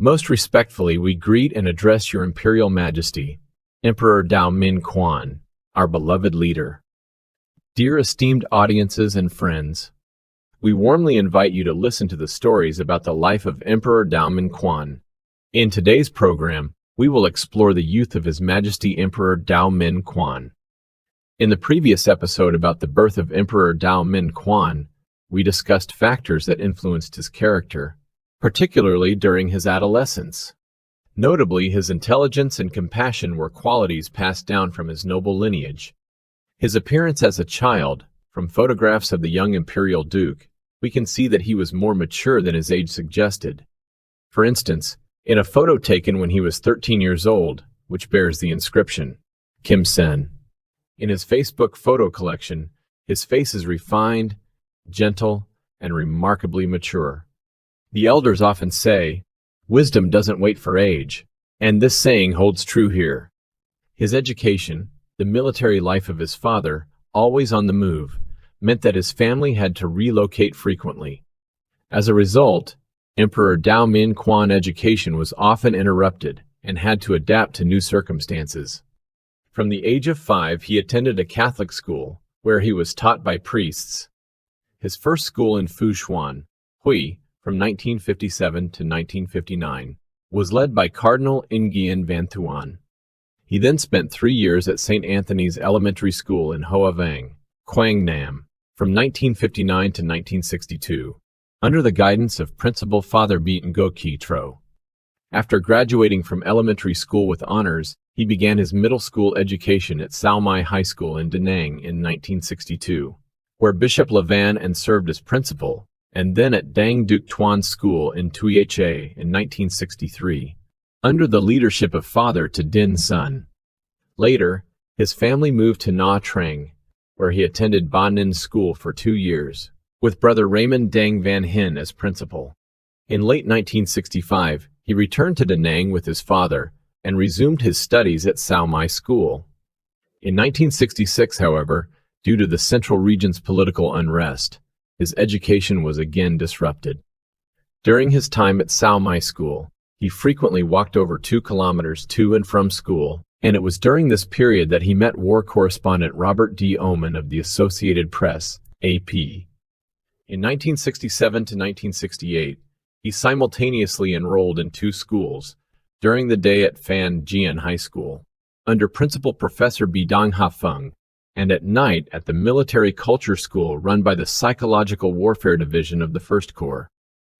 Most respectfully, we greet and address your Imperial Majesty, Emperor Dao Min Quan, our beloved leader. Dear esteemed audiences and friends, we warmly invite you to listen to the stories about the life of Emperor Dao Min Quan. In today's program, we will explore the youth of His Majesty Emperor Dao Min Quan. In the previous episode about the birth of Emperor Dao Min Quan, we discussed factors that influenced his character, particularly during his adolescence. Notably, his intelligence and compassion were qualities passed down from his noble lineage. His appearance as a child, from photographs of the young imperial duke, we can see that he was more mature than his age suggested. For instance, in a photo taken when he was 13 years old, which bears the inscription, Kim Sen, in his Facebook photo collection, his face is refined, gentle, and remarkably mature. The elders often say, "Wisdom doesn't wait for age," and this saying holds true here. His education, the military life of his father, always on the move, meant that his family had to relocate frequently. As a result, Emperor Dao Min Quan education was often interrupted and had to adapt to new circumstances. From the age of 5, he attended a Catholic school, where he was taught by priests. His first school in Fushuan, Hui, from 1957 to 1959, was led by Cardinal Nguyen Van Thuan. He then spent 3 years at St. Anthony's Elementary School in Hoa Vang, Quang Nam, from 1959 to 1962, under the guidance of Principal Father Beaton Go Ki Tro. After graduating from elementary school with honors, he began his middle school education at Sao Mai High School in Da Nang in 1962, where Bishop Levan and served as principal, and then at Dang Duc Tuan School in Tui Ha in 1963. Under the leadership of Father To Din Sun. Later, his family moved to Nha Trang, where he attended Ba Ninh School for 2 years, with brother Raymond Dang Van Hin as principal. In late 1965, he returned to Da Nang with his father and resumed his studies at Sao Mai School. In 1966, however, due to the Central Region's political unrest, his education was again disrupted. During his time at Sao Mai School, he frequently walked over 2 kilometers to and from school, and it was during this period that he met war correspondent Robert D. Oman of the Associated Press, AP. In 1967 to 1968, he simultaneously enrolled in 2 schools, during the day at Fan Jian High School, under Principal Professor Bidang Ha Feng, and at night at the Military Culture School run by the Psychological Warfare Division of the 1st Corps.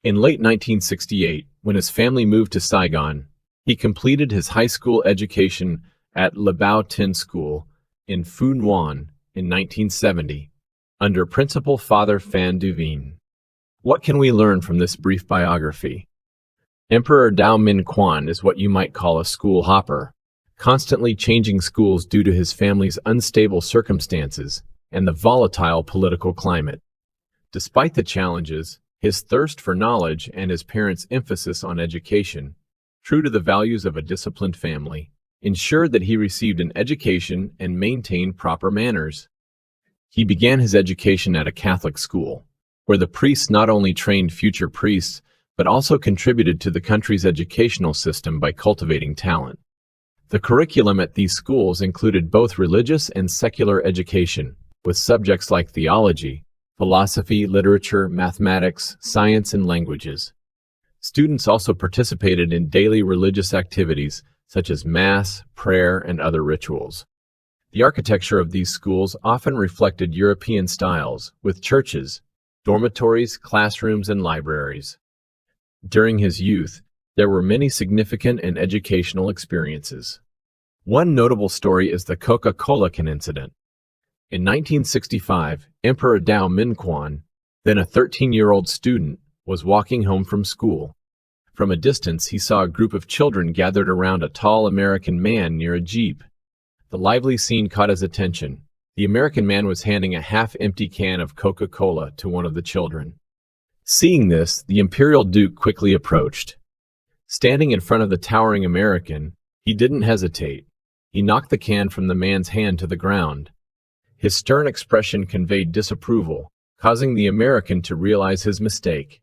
In late 1968, when his family moved to Saigon, he completed his high school education at Lebao Tin School in Phu Nguyen in 1970, under Principal Father Phan Du Vien. What can we learn from this brief biography? Emperor Dao Min Quan is what you might call a school hopper, constantly changing schools due to his family's unstable circumstances and the volatile political climate. Despite the challenges, his thirst for knowledge and his parents' emphasis on education, true to the values of a disciplined family, ensured that he received an education and maintained proper manners. He began his education at a Catholic school, where the priests not only trained future priests, but also contributed to the country's educational system by cultivating talent. The curriculum at these schools included both religious and secular education, with subjects like theology, philosophy, literature, mathematics, science, and languages. Students also participated in daily religious activities such as Mass, prayer, and other rituals. The architecture of these schools often reflected European styles, with churches, dormitories, classrooms, and libraries. During his youth, there were many significant and educational experiences. One notable story is the Coca-Cola incident. In 1965, Emperor Dao Min Quan, then a 13-year-old student, was walking home from school. From a distance, he saw a group of children gathered around a tall American man near a jeep. The lively scene caught his attention. The American man was handing a half-empty can of Coca-Cola to one of the children. Seeing this, the imperial duke quickly approached. Standing in front of the towering American, he didn't hesitate. He knocked the can from the man's hand to the ground. His stern expression conveyed disapproval, causing the American to realize his mistake.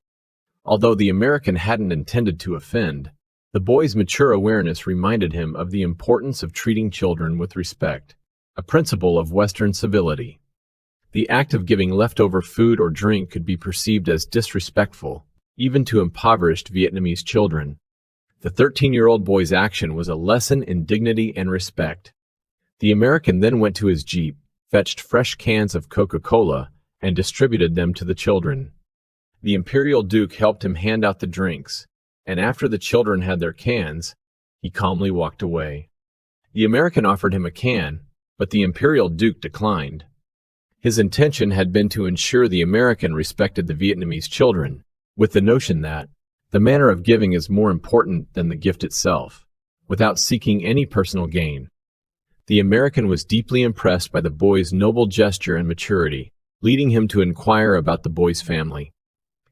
Although the American hadn't intended to offend, The boy's mature awareness reminded him of the importance of treating children with respect, a principle of Western civility. The act of giving leftover food or drink could be perceived as disrespectful, even to impoverished Vietnamese children. The 13-year-old boy's action was a lesson in dignity and respect. The American then went to his Jeep, fetched fresh cans of Coca-Cola, and distributed them to the children. The Imperial Duke helped him hand out the drinks, and after the children had their cans, he calmly walked away. The American offered him a can, but the Imperial Duke declined. His intention had been to ensure the American respected the Vietnamese children, with the notion that the manner of giving is more important than the gift itself, without seeking any personal gain. The American was deeply impressed by the boy's noble gesture and maturity, leading him to inquire about the boy's family.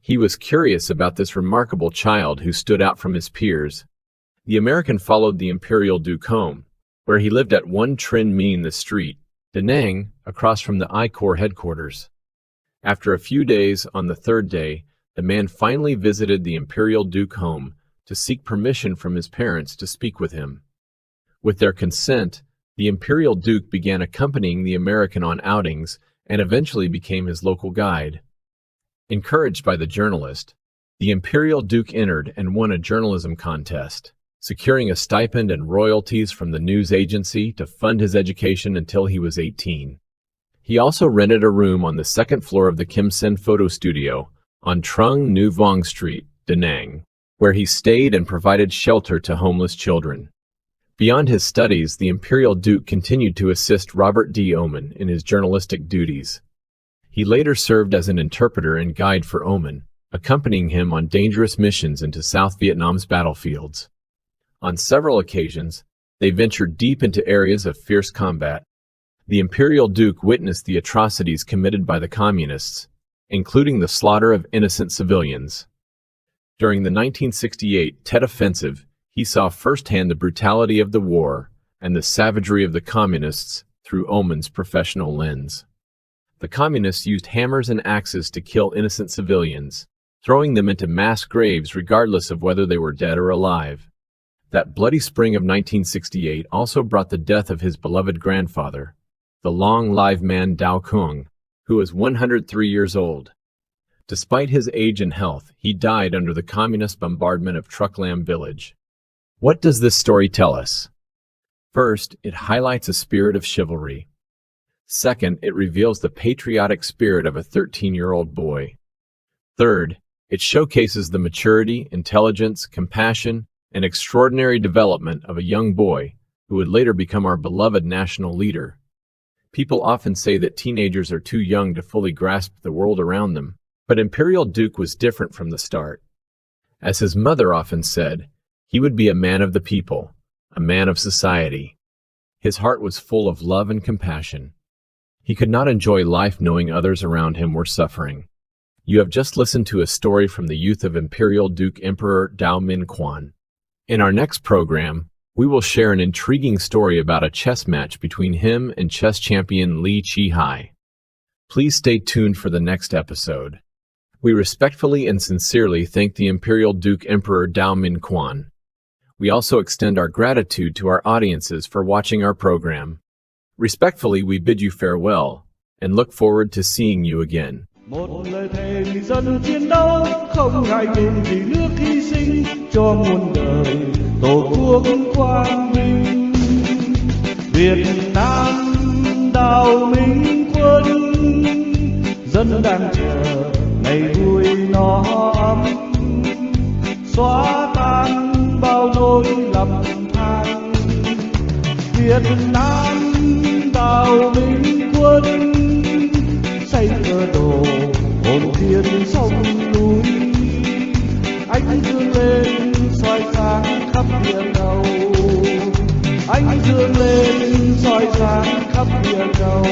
He was curious about this remarkable child who stood out from his peers. The American followed the Imperial Duke home, where he lived at 1 Trinh Minh the Street, Da Nang, across from the I Corps headquarters. After a few days, on the third day, the man finally visited the Imperial Duke home to seek permission from his parents to speak with him. With their consent, the Imperial Duke began accompanying the American on outings and eventually became his local guide. Encouraged by the journalist, the Imperial Duke entered and won a journalism contest, securing a stipend and royalties from the news agency to fund his education until he was 18. He also rented a room on the second floor of the Kim Sen photo studio on Trung New Vong Street, Da Nang, where he stayed and provided shelter to homeless children. Beyond his studies, the Imperial Duke continued to assist Robert D. Oman in his journalistic duties. He later served as an interpreter and guide for Oman, accompanying him on dangerous missions into South Vietnam's battlefields. On several occasions, they ventured deep into areas of fierce combat. The Imperial Duke witnessed the atrocities committed by the communists, including the slaughter of innocent civilians. During the 1968 Tet Offensive, he saw firsthand the brutality of the war and the savagery of the communists through Oman's professional lens. The communists used hammers and axes to kill innocent civilians, throwing them into mass graves regardless of whether they were dead or alive. That bloody spring of 1968 also brought the death of his beloved grandfather, the long-lived man Dao Kung, who was 103 years old. Despite his age and health, he died under the communist bombardment of Truc Lam village. What does this story tell us? First, it highlights a spirit of chivalry. Second, it reveals the patriotic spirit of a 13-year-old boy. Third, it showcases the maturity, intelligence, compassion, and extraordinary development of a young boy who would later become our beloved national leader. People often say that teenagers are too young to fully grasp the world around them, but Imperial Duke was different from the start. As his mother often said, he would be a man of the people, a man of society. His heart was full of love and compassion. He could not enjoy life knowing others around him were suffering. You have just listened to a story from the youth of Imperial Duke Emperor Dao Minh Quan. In our next program, we will share an intriguing story about a chess match between him and chess champion Li Chi-hai. Please stay tuned for the next episode. We respectfully and sincerely thank the Imperial Duke Emperor Dao Minh Quan. We also extend our gratitude to our audiences for watching our program. Respectfully, we bid you farewell and look forward to seeing you again. Một lời thề người dân chiến đấu không ngại ngùng vì nước hy sinh cho muôn đời tổ quốc quang vinh. Việt Nam đào minh quân, dân đang chờ ngày vui nó ấm, xóa tan bao nỗi lầm than. Việt Nam đào minh quân, xây cơ đồ hồn thiên sông núi, ánh dương lên soi sáng khắp biển đầu, ánh dương lên soi sáng khắp biển đầu.